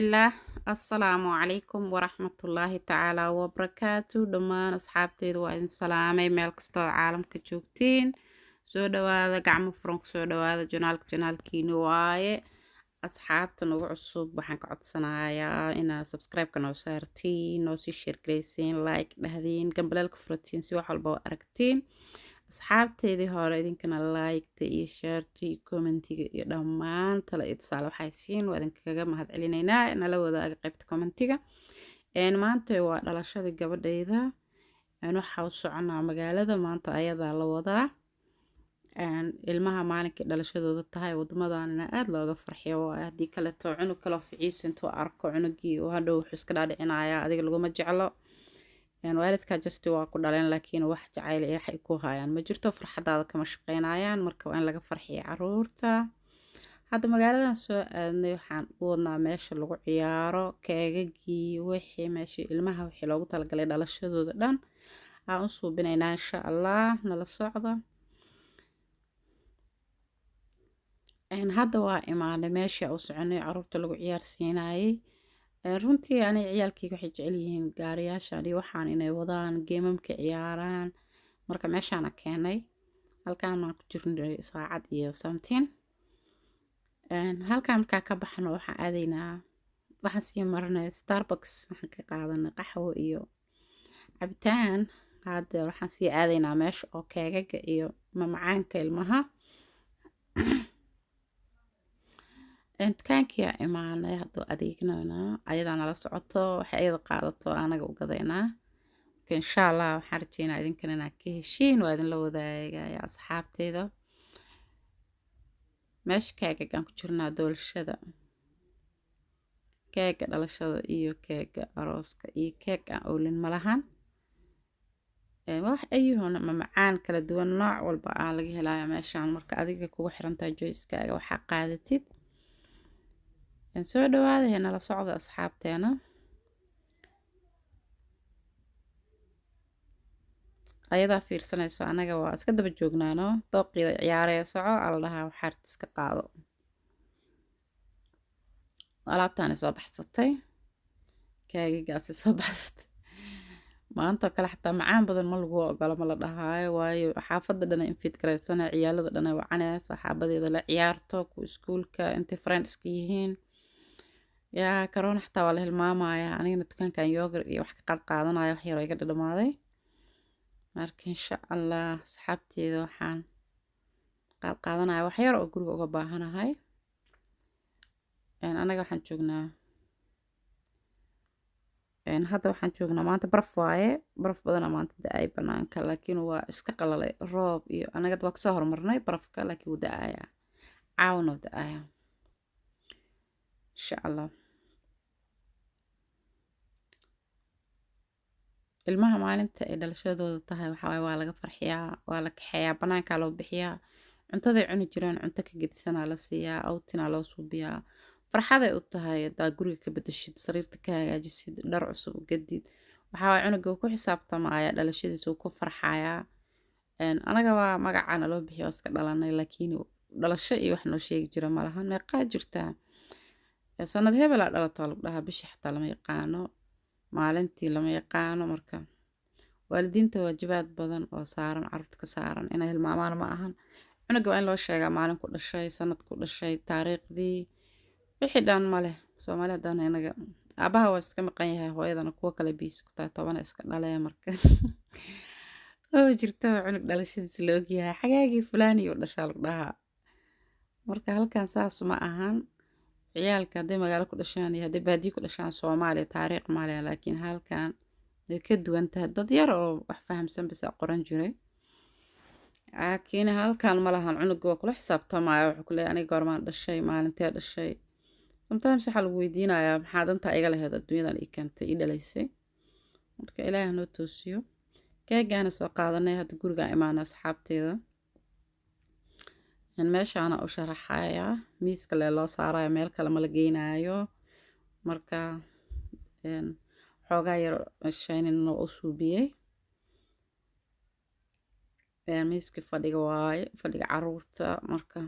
الله. السلام عليكم ورحمة الله تعالى وبركاته دمان أصحابتي وإن سلامي ميل كستو عالم كجوكتين سو دوادا قعمو فرنك سو دوادا جنالك واي أصحابتا نوع عصوب waxaan ka codsanayaa inaad subscribe-ka noo saartiin noo sii share gareysiin like dhahdeen gambaleelka furatiin si wax walba oo aragtiin asxaabteedii hore idinkana like-ta iyo share-ta iyo commentiga iyo dhammaan tala iyo tusaale waxay siin waa idinkaga mahadcelinaynaa nala wadaaga qaybta commentiga maanta waa dhalashadii gabadhayda waxaa u soconaa magaalada maanta ayadaa la wadaa ilmaha maalinkii dhalashadooda tahay wadamadanina aad looga farxiyo waa haddii kaleeto cunug kaloo ficiisa intuu arko cunugii oo hadhow wuxuu iska dhaadhicinaya adiga laguma jeclo waalidka justi waa ku dhaleen laakiin wax jacayl iyo waxay ku hayaan ma jirto farxadaada kama shaqeynayaan marka waa in laga farxiyo caruurta hadda magaaladan soo aadnay waxaan u wadnaa meesha lagu ciyaaro keegagii wixii meeshii ilmaha wixii loogu talagalay dhalashadooda dhan aan u suubinaynaa insha allah nala socda hadda waa imaanay meesha u soconay caruurta lagu ciyaarsiinayay runtii ani ciyaalkayga waxay jecel yihiin gaariyaashan iyo waxaan inay wadaan geemamka ciyaaraan marka meeshaana keenay halkaan aan ku jirnay saacad iyo something halkaan markaa ka baxno waxaan aadaynaa waxaan sii marnay Starbucks waxaan ka qaadanay qaxwo iyo cabitaan hadda waxaan sii aadaynaa meesha oo keegaga iyo mamacaanka ilmaha dukaankii aa imaanay hadduu adeegnayna ayadaa nala socoto waxay ayada qaadato anaga u gadaynaa marka insha allah waxaan rajeynaa idinkana inaad ka heshiin waa idinla wadaagaya asxaabteyda meesha keegagaan ku jirnaa doolshada keega dhalashada iyo keega arooska iyo keeg aan oolin malahan wax ayuhuna mamacaan kala duwan nooc walba aan laga helaya meeshaan marka adiga kugu xirantahay joyskaaga waxaa qaadatid soo dhawaada nala socda asxaabteena ayadaa fiirsanayso anaga waa iska daba joognaano dooqiida ciyaaraya soco ala dhahaa waxaart iska qaado alaabtaani soo baxsatay kaagigaasi soo baxsatay maanta kale xataa macaan badan ma lagu ogolo ma la dhahaayo waayo xaafadda dhana infid garaysana ciyaalada dhana wacanaya saxaabadeeda la ciyaarto ku iskuulka intay friendska yihiin yaa corona xataa waa la hilmaamaya anigana dukaankan yogurt iyo wax ka qaadanayo wax yar oo iga dhadhamaaday marka insha allah asxaabteeda waxaan qaadanaya wax yar oo guriga uga baahanahay anaga waxaan joognaa hadda waxaan joognaa maanta baraf waaye baraf badana maanta da-ay banaanka laakiin waa iska qalalay roob iyo anaga waa kasoo hormarnay barafka laakiin wuu da-aya caawna wuu da-aya insha allah ilmaha maalinta ay dhalashadooda tahay waxaa waa laga farxiyaa waa la kaxeeyaa banaankaa loo bixiyaa cuntaday cuni jireen cunto ka gedisanaa la siiyaa awtinaa loo suubiyaa farxaday u tahay hadaa guriga ka bedeshid sariirta ka hagaajisid dhar cusub u gadid waxaa waa cunuga ku xisaabtamaya dhalashadiisa uu ku farxayaa anaga waa magacaana loo bixiya iska dhalanay laakiin dhalasho iyo wax noo sheegi jira malahan meeqaa jirtaa sanad hebelaa dhalataa lagu dhahaa bishii xataa lama yaqaano maalintii lama yaqaano marka waalidiinta waajibaad badan oo saaran carruurta ka saaran inay hilmaamaan ma ahan cunuga waa in loo sheegaa maalin ku dhashay sanad ku dhashay taariikhdii wixii dhan male soomaali haddana inaga aabaha waa iska maqan yahay hooyadana kuwo kale biis ku tahay 10 iska dhalee marka oo jirta cunug dhalashadiisa la ogyahay xagaagii fulaani u dhashaa lagu dhahaa marka halkan saas ma ahan ciyaalka hadday magaalo ku dhashaan iyo hadday baadiyo ku dhashaan Soomaaliya taariikh male laakiin halkan way ka duwan tahay dad yar oo wax fahamsan bis qoran jiray laakiin halkan ma lahan cunug waa kula xisaabtamaya wuxuu ku leeyahay aniga goormaan dhashay maalintee dhashay sometimes waxa lagu weydiinayaa maxaa danta iga lahayd adduunyadan ii keentay ii dhalaysay marka ilaahay noo toosiyo keegaana soo qaadanay hadda guriga imaana asxaabteeda meeshaana u sharaxaya miiska lee loo saarayo meel kale ma la geynayo marka xoogaa yar shaynin oo u suubiyey miiska fadhiga waaye fadhiga caruurta marka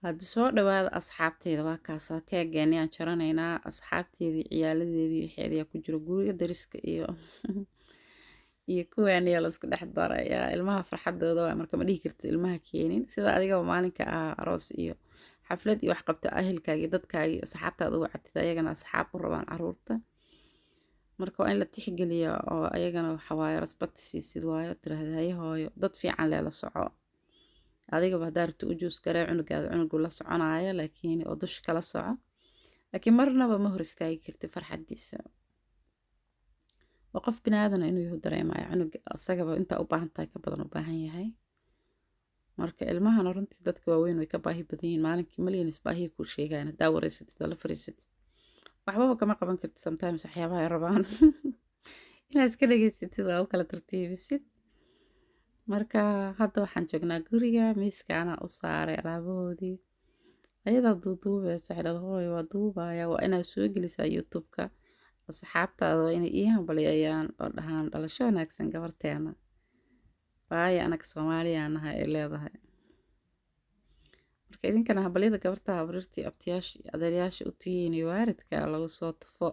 haddi soo dhawaada asxaabteyda waa kaasa keegeeni aan jaranaynaa asxaabteedii ciyaaladeedii waxeedayaa ku jiro guriga dariska iyo iyo kuwaaniyaa laisku dhex darayaa ilmaha farxadooda waa marka ma dhihi kartid ilmaha keenin sida adigaba maalinka ah aroos iyo xaflad iyo wax qabto ahelkaagi dadkaagi asxaabtaada uga catid ayagana asxaab u rabaan caruurta marka waa in la tixgeliya oo ayagana waxa waaye respect siisid waayo tiraahda haye hooyo dad fiican lee la soco adigaba haddaa rabto u juus garee cunugaada cunugu la soconaayo laakiin oo dusha kala soco laakiin marnaba ma hor istaagi kartid farxadiisa waa qof binaadana inuu yahu dareemayo cunuga asagaba intaa u baahan tahay ka badan u baahan yahay marka ilmahana runtii dadka waaweyn way ka baahi badan yihiin maalinkii malyanis baahiya kuu sheegaan haddaa wareysatid oo la fariisatid waxbaba kama qaban kartid sometimes waxyaabaha ay rabaan inaad iska dhegeysatid waa u kala tartiibisid marka hadda waxaan joognaa guriga miiskaana u saaray alaabahoodii ayadaa duuduubeysa xidhad hooy waa duubaya waa inaad soo gelisaa youtube-ka asxaabtaada waa inay ii hambaliyayaan oo dhahaan dhalasho wanaagsan gabarteena waayo anaga soomaaliya nahay ay leedahay marka idinkana hambalyada gabarta habrirtii abtiyaasha iyo adeeryaasha u tihiin iyo waaridka lagu soo tufo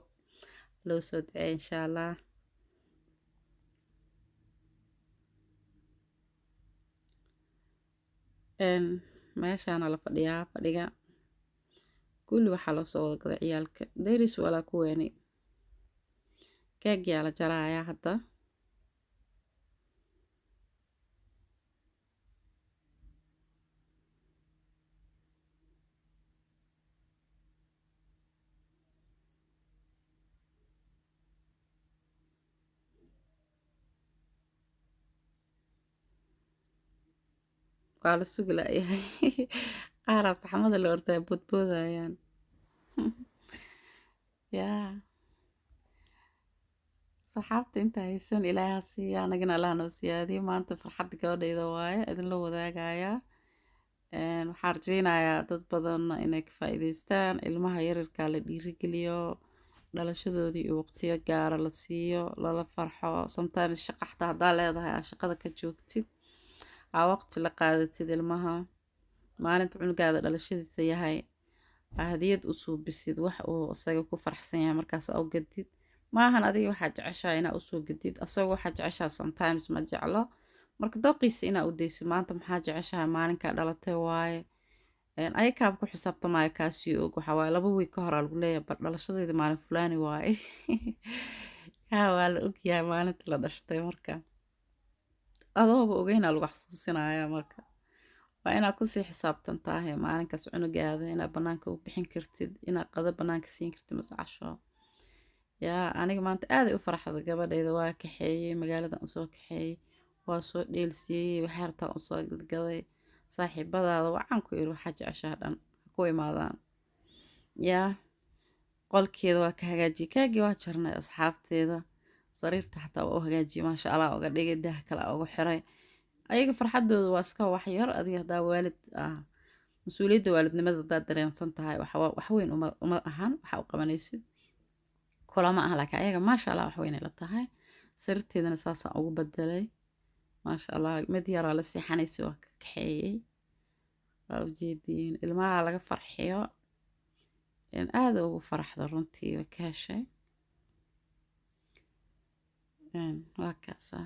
loo soo duceey insha allah meeshaana la fadhiyaa fadhiga kulli waxaa loo soo wada gaday ciyaalka dayris walaa kuweeni keegyaa la jarayaa hadda waa la sugi la'yahay qaaraa saxmada la ordaa boodboodayaan yaa saxaabta inta haysan ilaaha siiya anagana allah noo siyaadiyo maanta farxadda gabadhayda waaye idinla wadaagayaa waxaan rajeynayaa dad badan inay ka faa'iidaystaan ilmaha yaryarkaa la dhiirigeliyo dhalashadoodii iyo waqtiyo gaara la siiyo lala farxo sometimes shaqa xataa haddaa leedahay aa shaqada ka joogtid aa waqti la qaadatid ilmaha maalinta cunugaada dhalashadiisa yahay aa hadiyad u suubisid wax uu isaga ku farxsan yahay markaas au gadid maahan adiga waxaa jeceshaa inaa usoo gadid asagoo waxaa jeceshaa sometimes ma jeclo marka dooqiisa inaa u daysid maanta maxaa jeceshahay maalinkaa dhalatay waaye ayakaaba ku xisaabtamaayo kaasii og waxaa waaye 2 wiig ka horaa lagu leeyahay bar dhalashadayda maalin fulaani waaye yaa waa la ogyahay maalinta la dhashtay marka adooba ogeynaa lagu xasuusinaya marka waa inaad kusii xisaabtan tahay maalinkaas cunugaada inaad banaanka u bixin kartid inaad qado banaanka siin kartid mascasho yaa aniga maanta aaday u farxada gabadhayda waa kaxeeyey magaaladan usoo kaxeeyey waa soo dheelsiiyey waxay hartaan usoo gadgaday saaxiibadaada waxaan ku iri waxaa jeceshaha dhan ha ku imaadaan yaa qolkeeda waa ka hagaajiyey kaagii waa jarnay asxaabteeda sariirta xataa waa u hagaajiyey maasha allah uga dhigay daah kale uga xiray ayaga farxadooda waa iska wax yar adiga haddaa waalid ah mas-uuliyadda waalidnimada haddaad dareemsan tahay wax weyn uma ahan waxa u qabanaysid kulama ah laakiin ayaga maasha allah wax weynay la tahay sariirteedana saasaan ugu bedelay maasha allah mid yaraa la seexanaysay waa ka kaxeeyey waa ujeediin ilmaha laga farxiyo aada ugu faraxda runtii way ka heshay waa kaasaa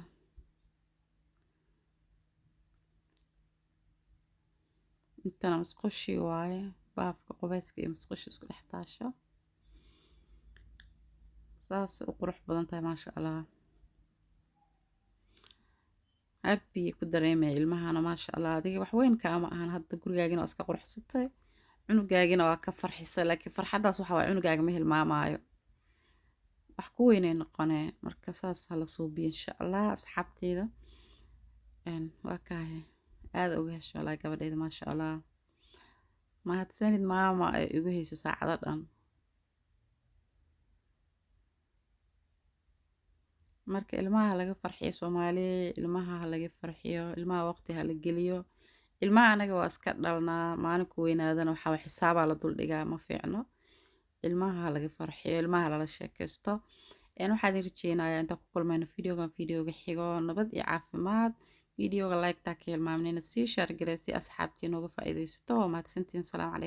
intana musqushii waaye baafka qubeyska iyo musqushi isku dhex taasho saas u qurux badan tahay maasha allah happy ku dareemaya ilmahana maasha allah adiga wax weyn kaama ahan hadda gurigaagina waa iska quruxsatay cunugaagina waa ka farxisay laakiin farxaddaas waxa waaye cunugaaga ma hilmaamaayo wax ku weynay noqonee marka saas hala suubiyo insha allah asxaabteeda waa kaahe aada uga hesho walaa gabadhayda maasha allah mahadsanid maama ay igu hayso saacado dhan marka ilmaha laga farxiyo soomaaliya ilmaha laga farxiyo ilmaha waqti hala geliyo ilmaha anaga waa iska dhalnaa maalinku weynaadana waxaa xisaabaa la duldhigaa ma fiicno ilmaha laga farxiyo ilmaha lala sheekaysto waxaan rajeynayaa intaan ku kulmayno videogan videoga xigo nabad iyo caafimaad videoga like taa ka hilmaamnina sii share garee si asxaabtii nooga faa'iidaysato waa mahadsantiin salaam calaykum